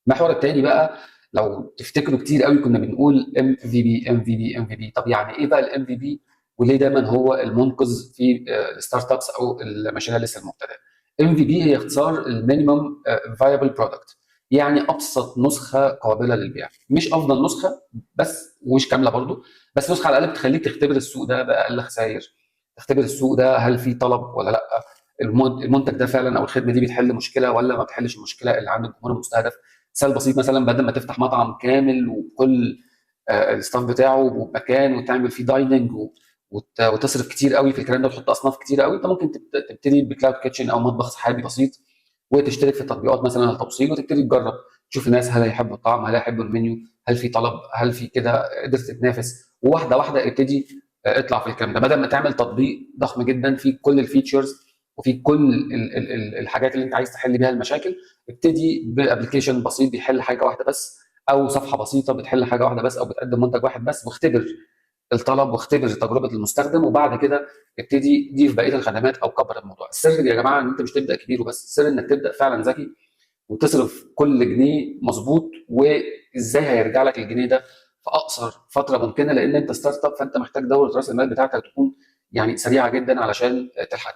المحور التاني بقى، لو تفتكروا كتير قوي كنا بنقول ام في بي ام في بي ام في بي. طب يعني ايه بقى الام في بي؟ وليه دايما هو المنقذ في الستارت ابس او المشاريع لسه المبتدئه؟ ام في بي هي اختصار المينيمم فايبل برودكت، يعني ابسط نسخه قابله للبيع، مش افضل نسخه بس ومش كامله برضو، بس نسخه على الاقل بتخليك تختبر السوق ده باقل خسائر، تختبر السوق ده هل في طلب ولا لا، المنتج ده فعلا او الخدمه دي بتحل مشكله ولا ما بتحلش المشكله اللي عند الجمهور المستهدف. مثال بسيط، مثلا بدل ما تفتح مطعم كامل وكل الستاف بتاعه ومكان وتعمل فيه دايننج وتصرف كتير قوي في الكلام ده وتحط اصناف كتير قوي، انت ممكن تبتدي بكلاود كيتشن او مطبخ سحابي بسيط، وتشترك في تطبيقات مثلا التوصيل وتبتدي تجرب، تشوف الناس هل هيحبوا الطعم، هل هيحبوا المنيو، هل في طلب، هل في كده، قدرت تتنافس، وواحده واحده ابتدي اطلع في الكلام ده، بدل ما تعمل تطبيق ضخم جدا فيه كل الفيتشرز وفي كل الحاجات اللي انت عايز تحل بيها المشاكل. ابتدي بابلكيشن بسيط بيحل حاجه واحده بس، او صفحه بسيطه بتحل حاجه واحده بس، او بتقدم منتج واحد بس، واختبر الطلب واختبر تجربه المستخدم، وبعد كده ابتدي ضيف بقيه الخدمات او كبر الموضوع. السر يا جماعه ان انت مش تبدا كبير وبس، السر انك تبدا فعلا ذكي وتصرف كل جنيه مظبوط، وازاي هيرجع لك الجنيه ده في اقصر فتره ممكنه، لان انت ستارت اب فانت محتاج دوره راس المال بتاعتك تكون يعني سريعه جدا علشان تلحق.